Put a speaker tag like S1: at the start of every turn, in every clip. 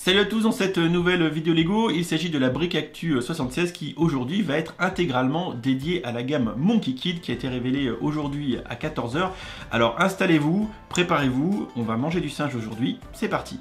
S1: Salut à tous, dans cette nouvelle vidéo Lego, il s'agit de la brique Actu 76 qui aujourd'hui va être intégralement dédiée à la gamme Monkey Kid qui a été révélée aujourd'hui à 14 h. Alors installez-vous, préparez-vous, on va manger du singe aujourd'hui, c'est parti.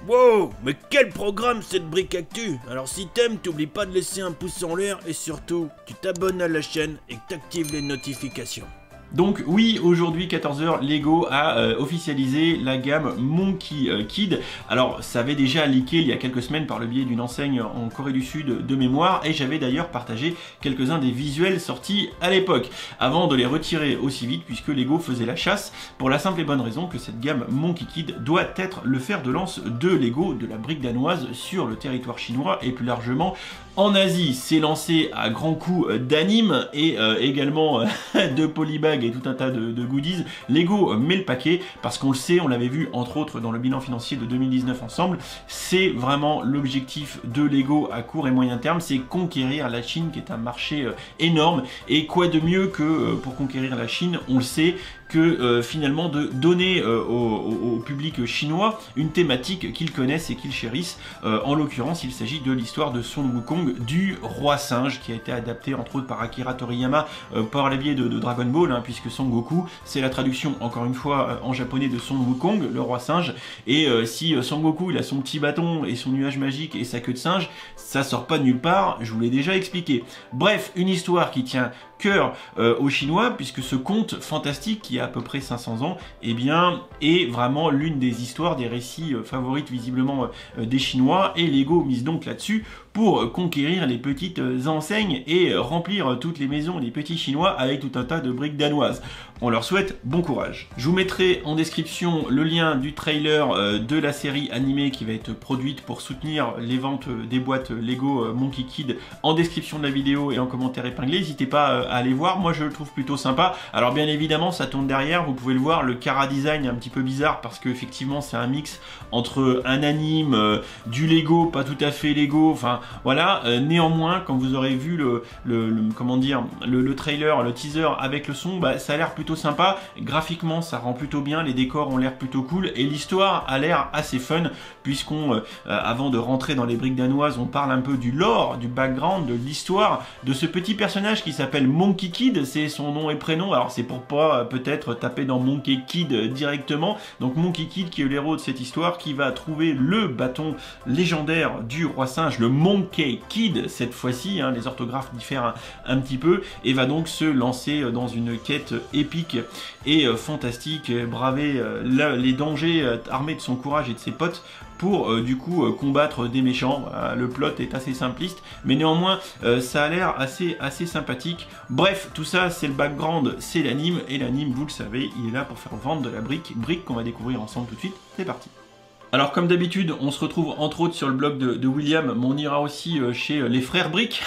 S2: Wow, mais quel programme cette brique Actu! Alors si t'aimes, t'oublies pas de laisser un pouce en l'air et surtout, tu t'abonnes à la chaîne et que t'actives les notifications.
S1: Donc oui, aujourd'hui 14 h, Lego a officialisé la gamme Monkey Kid. Alors ça avait déjà leaké il y a quelques semaines par le biais d'une enseigne en Corée du Sud de mémoire, et j'avais d'ailleurs partagé quelques-uns des visuels sortis à l'époque, avant de les retirer aussi vite puisque Lego faisait la chasse, pour la simple et bonne raison que cette gamme Monkey Kid doit être le fer de lance de Lego, de la brique danoise sur le territoire chinois et plus largement en Asie. C'est lancé à grands coups d'anime et également de polybag et tout un tas de goodies. Lego met le paquet parce qu'on le sait, on l'avait vu entre autres dans le bilan financier de 2019 ensemble, c'est vraiment l'objectif de Lego à court et moyen terme, c'est conquérir la Chine qui est un marché énorme. Et quoi de mieux que pour conquérir la Chine, on le sait, que finalement de donner au public chinois une thématique qu'ils connaissent et qu'ils chérissent. En l'occurrence, il s'agit de l'histoire de Son Wukong, du roi singe, qui a été adapté entre autres par Akira Toriyama par le biais de Dragon Ball, hein, puisque Son Goku, c'est la traduction encore une fois en japonais de Son Wukong, le roi singe. Et si Son Goku il a son petit bâton et son nuage magique et sa queue de singe, ça sort pas de nulle part, je vous l'ai déjà expliqué. Bref, une histoire qui tient cœur aux Chinois, puisque ce conte fantastique qui a à peu près 500 ans, eh bien, est vraiment l'une des histoires, des récits favorites visiblement des Chinois, et Lego mise donc là-dessus pour conquérir les petites enseignes et remplir toutes les maisons des petits Chinois avec tout un tas de briques danoises. On leur souhaite bon courage. Je vous mettrai en description le lien du trailer de la série animée qui va être produite pour soutenir les ventes des boîtes Lego Monkey Kid en description de la vidéo et en commentaire épinglé. N'hésitez pas à aller voir, moi je le trouve plutôt sympa. Alors bien évidemment ça tourne derrière, vous pouvez le voir, le Cara design est un petit peu bizarre parce que effectivement c'est un mix entre un anime, du Lego, pas tout à fait Lego, enfin voilà. Néanmoins, quand vous aurez vu le trailer, le teaser avec le son, bah, ça a l'air plutôt sympa. Graphiquement ça rend plutôt bien, les décors ont l'air plutôt cool et l'histoire a l'air assez fun puisqu'on avant de rentrer dans les briques danoises, on parle un peu du lore, du background, de l'histoire de ce petit personnage qui s'appelle Monkey Kid, c'est son nom et prénom. Alors c'est pour pas peut-être taper dans Monkey Kid directement. Donc Monkey Kid qui est l'héros de cette histoire, qui va trouver le bâton légendaire du roi singe, le Monkey Kid cette fois-ci, hein, les orthographes diffèrent un petit peu, et va donc se lancer dans une quête épique et fantastique, braver les dangers armés de son courage et de ses potes pour du coup combattre des méchants. Le plot est assez simpliste, mais néanmoins ça a l'air assez sympathique. Bref, tout ça c'est le background, c'est l'anime, et l'anime, vous le savez, il est là pour faire vendre de la brique qu'on va découvrir ensemble tout de suite. C'est parti. Alors comme d'habitude, on se retrouve entre autres sur le blog de William, mais on ira aussi chez les frères Brick,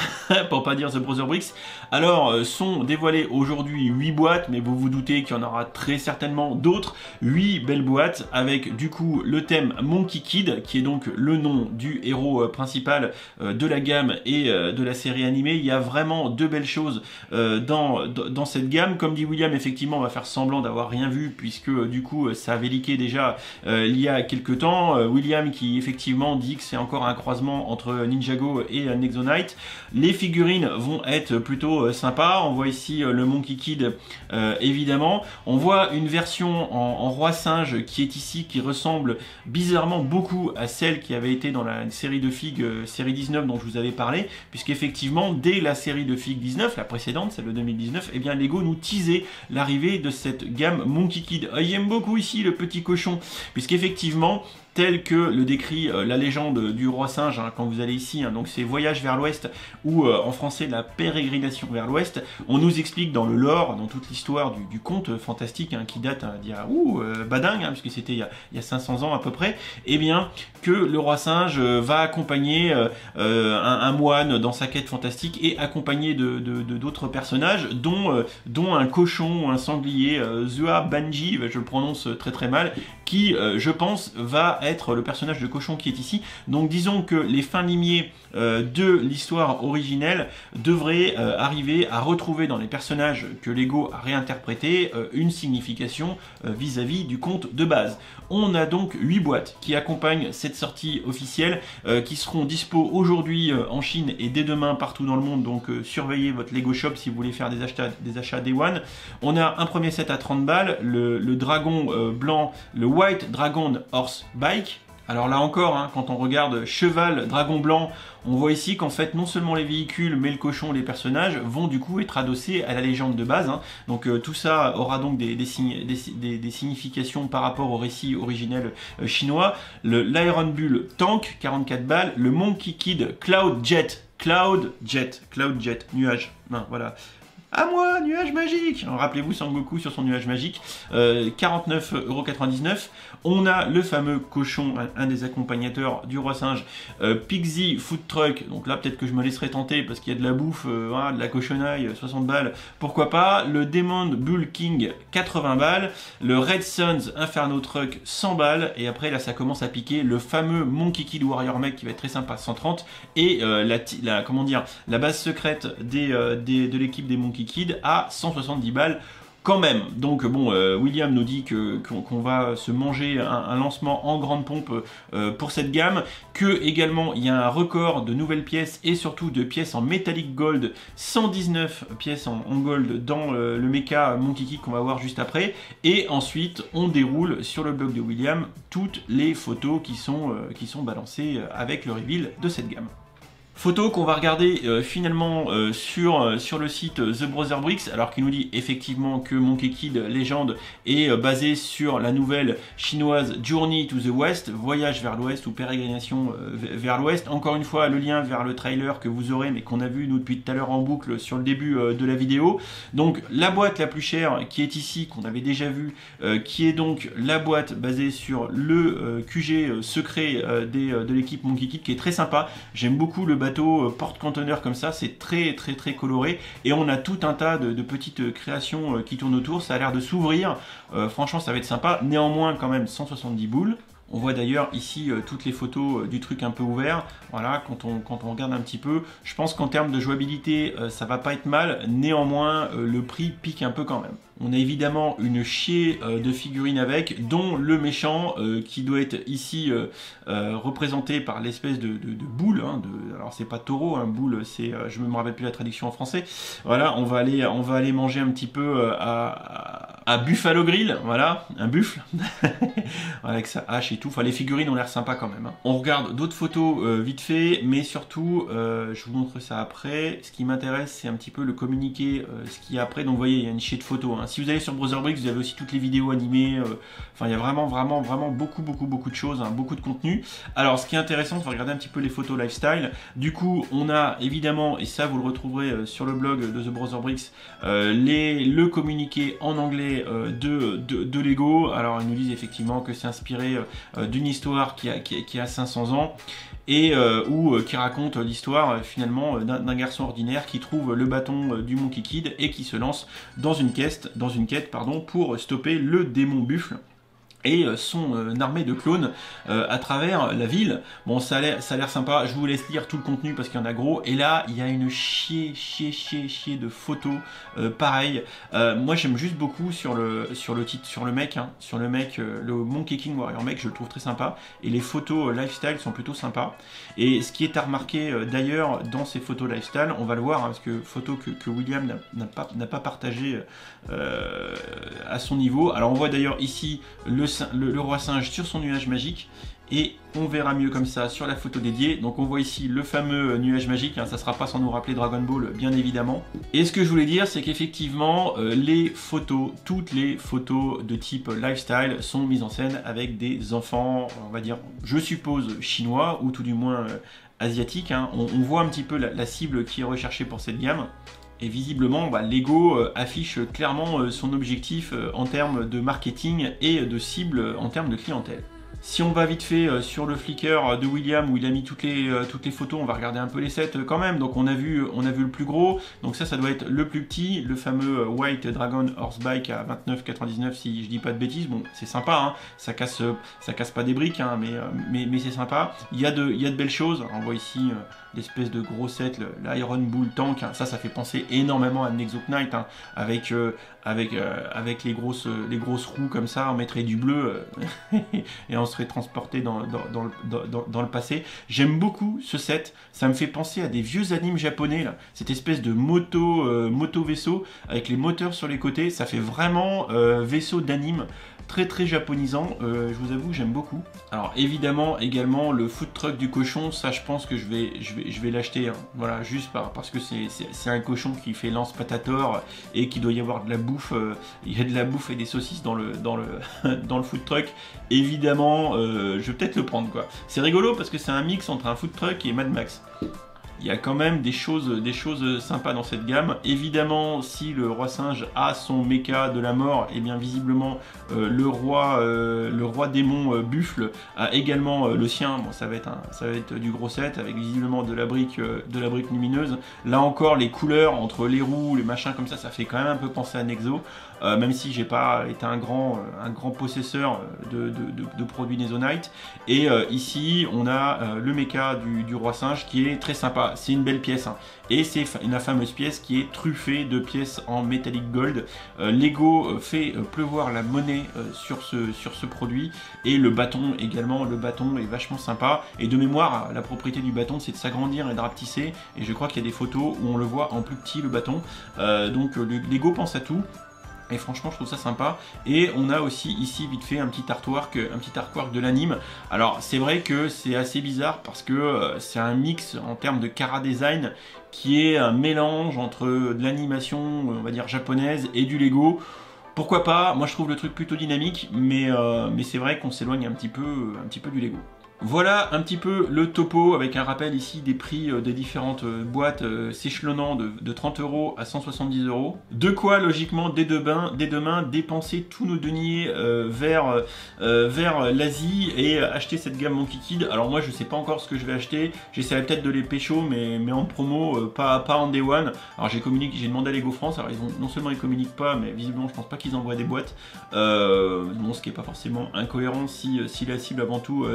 S1: pour pas dire The Brother Bricks. Alors, sont dévoilées aujourd'hui 8 boîtes, mais vous vous doutez qu'il y en aura très certainement d'autres. 8 belles boîtes avec du coup le thème Monkey Kid, qui est donc le nom du héros principal de la gamme et de la série animée. Il y a vraiment de belles choses dans cette gamme. Comme dit William, effectivement, on va faire semblant d'avoir rien vu, puisque du coup, ça avait leaké déjà il y a quelques temps. William qui effectivement dit que c'est encore un croisement entre Ninjago et Nexonite. Les figurines vont être plutôt sympas. On voit ici le Monkey Kid évidemment. On voit une version en roi singe qui est ici, qui ressemble bizarrement beaucoup à celle qui avait été dans la série de Fig série 19 dont je vous avais parlé, puisqu'effectivement dès la série de Fig 19, la précédente, celle de 2019, eh bien Lego nous teasait l'arrivée de cette gamme Monkey Kid. J'aime beaucoup ici le petit cochon, puisqu'effectivement tel que le décrit la légende du roi singe, hein, quand vous allez ici, hein, donc c'est Voyage vers l'Ouest, ou en français la pérégrination vers l'Ouest. On nous explique dans le lore, dans toute l'histoire du conte fantastique, hein, qui date d'il y a badingue, hein, puisque c'était il y a 500 ans à peu près, eh bien que le roi singe va accompagner un moine dans sa quête fantastique, et accompagné d'autres personnages, dont un cochon ou un sanglier, Zua Banji, je le prononce très très mal, qui, je pense, va être le personnage de cochon qui est ici. Donc disons que les fins limiers de l'histoire originelle devraient arriver à retrouver dans les personnages que Lego a réinterprétés une signification vis-à-vis du conte de base. On a donc 8 boîtes qui accompagnent cette sortie officielle, qui seront dispo aujourd'hui en Chine et dès demain partout dans le monde, donc surveillez votre Lego Shop si vous voulez faire des achats Day One. On a un premier set à 30 balles, le dragon blanc, le White Dragon Horse Bike. Alors là encore, hein, quand on regarde cheval, dragon blanc, on voit ici qu'en fait non seulement les véhicules mais le cochon, les personnages vont du coup être adossés à la légende de base. Hein. Donc tout ça aura donc des significations par rapport au récit originel chinois. L'Iron Bull Tank, 44 balles. Le Monkey Kid Cloud Jet, nuage. Non, voilà. À moi, nuage magique. Rappelez-vous Sangoku sur son nuage magique, 49,99 €. On a le fameux cochon, un des accompagnateurs du roi singe, Pixie Food Truck. Donc là, peut-être que je me laisserai tenter parce qu'il y a de la bouffe, de la cochonaille, 60 balles. Pourquoi pas. Le Demon Bull King, 80 balles. Le Red Suns Inferno Truck, 100 balles. Et après, là, ça commence à piquer. Le fameux Monkey Kid Warrior Mech qui va être très sympa, 130. Et la base secrète de l'équipe des Monkey Kid à 170 balles quand même. Donc bon, William nous dit qu'on va se manger un lancement en grande pompe pour cette gamme, que également il y a un record de nouvelles pièces et surtout de pièces en metallic gold, 119 pièces en gold dans le mecha Monkey Kid qu'on va voir juste après. Et ensuite on déroule sur le blog de William toutes les photos qui sont balancées avec le reveal de cette gamme. Photo qu'on va regarder finalement sur le site The Brother Bricks, alors qu'il nous dit effectivement que Monkey Kid Legend est basé sur la nouvelle chinoise Journey to the West, voyage vers l'ouest ou pérégrination vers l'ouest. Encore une fois, le lien vers le trailer que vous aurez mais qu'on a vu nous depuis tout à l'heure en boucle sur le début de la vidéo. Donc la boîte la plus chère qui est ici, qu'on avait déjà vu, qui est donc la boîte basée sur le QG secret de l'équipe Monkey Kid, qui est très sympa. J'aime beaucoup le bateau porte-conteneur comme ça, c'est très coloré et on a tout un tas de petites créations qui tournent autour. Ça a l'air de s'ouvrir, franchement ça va être sympa. Néanmoins quand même 170 boules. On voit d'ailleurs ici toutes les photos du truc un peu ouvert. Voilà, quand on regarde un petit peu, je pense qu'en termes de jouabilité, ça va pas être mal. Néanmoins, le prix pique un peu quand même. On a évidemment une chier de figurines avec, dont le méchant qui doit être ici représenté par l'espèce de boule. Hein, alors c'est pas taureau, hein, boule, c'est, je me rappelle plus la traduction en français. Voilà, on va aller manger un petit peu à Buffalo Grill, voilà, un buffle, avec sa hache et tout. Enfin, les figurines ont l'air sympa quand même. Hein. On regarde d'autres photos vite fait, mais surtout, je vous montre ça après. Ce qui m'intéresse, c'est un petit peu le communiqué, ce qu'il y a après. Donc vous voyez, il y a une chier de photos. Hein. Si vous allez sur Brother Bricks, vous avez aussi toutes les vidéos animées. Enfin, il y a vraiment beaucoup de choses, hein, beaucoup de contenu. Alors, ce qui est intéressant, on va regarder un petit peu les photos lifestyle. Du coup, on a évidemment, et ça vous le retrouverez sur le blog de The Brother Bricks, le communiqué en anglais de Lego. Alors, ils nous disent effectivement que c'est inspiré d'une histoire qui a 500 ans. Et qui raconte l'histoire finalement d'un garçon ordinaire qui trouve le bâton du Monkey Kid et qui se lance dans une quête pour stopper le démon buffle et son armée de clones à travers la ville. Bon, ça a l'air sympa, je vous laisse lire tout le contenu parce qu'il y en a gros, et là il y a une chier de photos pareil. Moi j'aime juste beaucoup sur le titre, sur le mec, hein, le Monkey King Warrior Mech, je le trouve très sympa, et les photos lifestyle sont plutôt sympas. Et ce qui est à remarquer d'ailleurs dans ces photos lifestyle, on va le voir, hein, parce que photos que William n'a pas partagé à son niveau. Alors on voit d'ailleurs ici le roi singe sur son nuage magique, et on verra mieux comme ça sur la photo dédiée. Donc on voit ici le fameux nuage magique, hein, ça sera pas sans nous rappeler Dragon Ball bien évidemment. Et ce que je voulais dire, c'est qu'effectivement les photos, toutes les photos de type lifestyle sont mises en scène avec des enfants, on va dire, je suppose chinois ou tout du moins asiatiques. Hein. On voit un petit peu la cible qui est recherchée pour cette gamme. Et visiblement, Lego affiche clairement son objectif en termes de marketing et de cible en termes de clientèle. Si on va vite fait sur le Flickr de William où il a mis toutes les photos, on va regarder un peu les sets quand même. Donc on a vu le plus gros. Donc ça doit être le plus petit, le fameux White Dragon Horse Bike à 29,99 si je dis pas de bêtises. Bon, c'est sympa, hein. Ça casse pas des briques, hein, mais c'est sympa. Il y a de belles choses. On voit ici l'espèce de gros set, l'Iron Bull Tank. Hein. Ça fait penser énormément à Nexo Knight, hein, avec les grosses roues comme ça. On mettrait du bleu et on serait transporté dans le passé. J'aime beaucoup ce set, ça me fait penser à des vieux animes japonais, là. Cette espèce de moto vaisseau avec les moteurs sur les côtés, ça fait vraiment vaisseau d'anime. Très japonisant, je vous avoue, j'aime beaucoup. Alors évidemment également le food truck du cochon, ça je pense que je vais l'acheter, hein. Voilà, juste parce que c'est un cochon qui fait lance patator et qu'il doit y avoir de la bouffe, il y a de la bouffe et des saucisses dans le food truck. Évidemment, je vais peut-être le prendre, quoi. C'est rigolo parce que c'est un mix entre un food truck et Mad Max. Il y a quand même des choses sympas dans cette gamme. Évidemment, si le roi singe a son mecha de la mort, et bien visiblement le roi démon buffle a également le sien. Bon, ça va être du gros set avec visiblement de la brique lumineuse. Là encore, les couleurs entre les roues, les machins comme ça fait quand même un peu penser à Nexo. Même si j'ai pas été un grand possesseur de produits Nesonite. Et ici, on a le mecha du roi singe qui est très sympa. C'est une belle pièce, hein. Et c'est la fameuse pièce qui est truffée de pièces en metallic gold. Lego fait pleuvoir la monnaie sur ce produit. Et le bâton également, le bâton est vachement sympa. Et de mémoire, la propriété du bâton, c'est de s'agrandir et de rapetisser. Et je crois qu'il y a des photos où on le voit en plus petit, le bâton. Donc Lego pense à tout. Et franchement, je trouve ça sympa. Et on a aussi ici, vite fait, un petit artwork de l'anime. Alors, c'est vrai que c'est assez bizarre parce que c'est un mix en termes de Kara Design qui est un mélange entre de l'animation, on va dire, japonaise et du Lego. Pourquoi pas? Moi, je trouve le truc plutôt dynamique, mais c'est vrai qu'on s'éloigne un petit peu du Lego. Voilà un petit peu le topo avec un rappel ici des prix des différentes boîtes s'échelonnant de 30 € à 170 €. De quoi logiquement dès demain dépenser tous nos deniers vers l'Asie et acheter cette gamme Monkey Kid. Alors moi je sais pas encore ce que je vais acheter, j'essaierai peut-être de les pécho mais en promo, pas en day one. Alors j'ai demandé à Lego France, alors non seulement ils communiquent pas mais visiblement je pense pas qu'ils envoient des boîtes. Bon, ce qui est pas forcément incohérent si la cible avant tout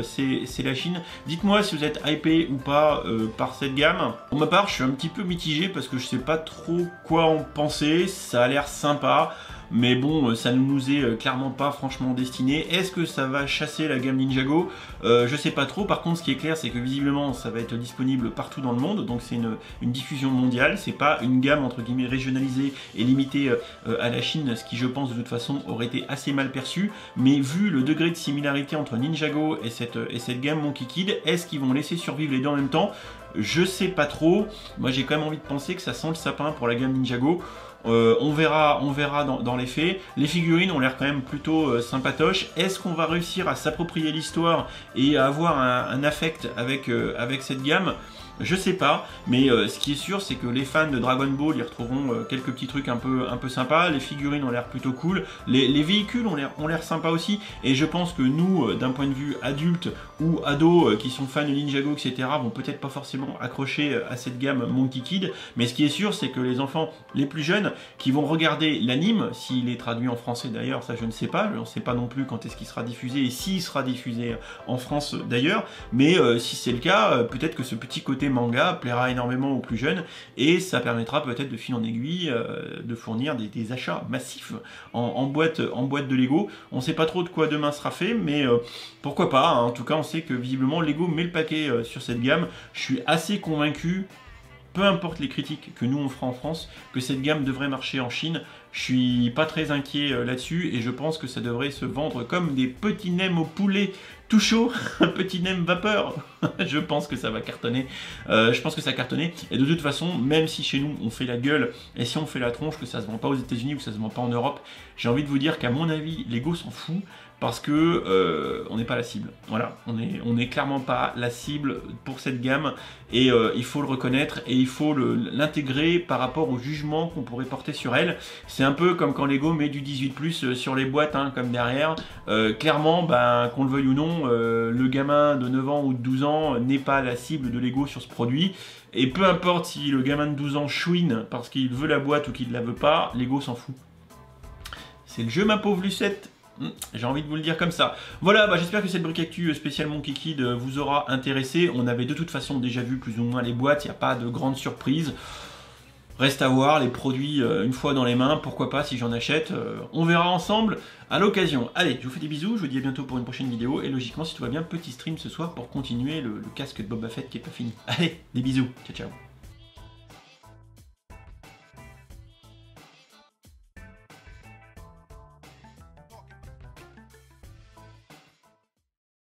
S1: c'est la Chine. Dites-moi si vous êtes hypé ou pas par cette gamme. Pour ma part, je suis un petit peu mitigé parce que je sais pas trop quoi en penser. Ça a l'air sympa. Mais bon, ça ne nous est clairement pas franchement destiné. Est-ce que ça va chasser la gamme Ninjago? Je sais pas trop. Par contre, ce qui est clair, c'est que visiblement, ça va être disponible partout dans le monde. Donc c'est une diffusion mondiale. C'est pas une gamme entre guillemets régionalisée et limitée à la Chine, ce qui je pense de toute façon aurait été assez mal perçu. Mais vu le degré de similarité entre Ninjago et cette gamme Monkey Kid, est-ce qu'ils vont laisser survivre les deux en même temps? Je sais pas trop. Moi j'ai quand même envie de penser que ça sent le sapin pour la gamme Ninjago. On verra dans les faits. Les figurines ont l'air quand même plutôt sympatoches. Est-ce qu'on va réussir à s'approprier l'histoire et à avoir un affect avec cette gamme? Je sais pas, mais ce qui est sûr, c'est que les fans de Dragon Ball y retrouveront quelques petits trucs un peu sympas. Les figurines ont l'air plutôt cool. Les véhicules ont l'air sympas aussi. Et je pense que nous, d'un point de vue adulte ou ado qui sont fans de Ninjago, etc., vont peut-être pas forcément accrocher à cette gamme Monkey Kid. Mais ce qui est sûr, c'est que les enfants les plus jeunes qui vont regarder l'anime, s'il est traduit en français d'ailleurs, ça je ne sais pas. Je ne sais pas non plus quand est-ce qu'il sera diffusé et s'il sera diffusé en France d'ailleurs. Mais si c'est le cas, peut-être que ce petit côté manga plaira énormément aux plus jeunes et ça permettra peut-être de fil en aiguille de fournir des achats massifs en boîte de Lego. On ne sait pas trop de quoi demain sera fait, mais pourquoi pas, hein. En tout cas on sait que visiblement Lego met le paquet sur cette gamme. Je suis assez convaincu, peu importe les critiques que nous on fera en France, que cette gamme devrait marcher en Chine. Je suis pas très inquiet là-dessus et je pense que ça devrait se vendre comme des petits nems au poulet tout chaud, un petit nem vapeur. Je pense que ça va cartonner. Je pense que ça va cartonner. Et de toute façon, même si chez nous on fait la gueule et si on fait la tronche, que ça se vend pas aux États-Unis ou que ça se vend pas en Europe, j'ai envie de vous dire qu'à mon avis, Lego s'en fout parce que on n'est pas la cible. Voilà, on est clairement pas la cible pour cette gamme et il faut le reconnaître et il faut l'intégrer par rapport au jugement qu'on pourrait porter sur elle. C'est un peu comme quand Lego met du 18+ sur les boîtes, hein, comme derrière. Clairement, ben, qu'on le veuille ou non, le gamin de 9 ans ou de 12 ans n'est pas la cible de Lego sur ce produit. Et peu importe si le gamin de 12 ans chouine parce qu'il veut la boîte ou qu'il ne la veut pas, Lego s'en fout. C'est le jeu, ma pauvre Lucette. J'ai envie de vous le dire comme ça. Voilà, bah, j'espère que cette brique actu spéciale Monkey Kid vous aura intéressé. On avait de toute façon déjà vu plus ou moins les boîtes, il n'y a pas de grande surprise. Reste à voir les produits une fois dans les mains, pourquoi pas si j'en achète. On verra ensemble à l'occasion. Allez, je vous fais des bisous, je vous dis à bientôt pour une prochaine vidéo. Et logiquement, si tout va bien, petit stream ce soir pour continuer le casque de Boba Fett qui n'est pas fini. Allez, des bisous, ciao ciao.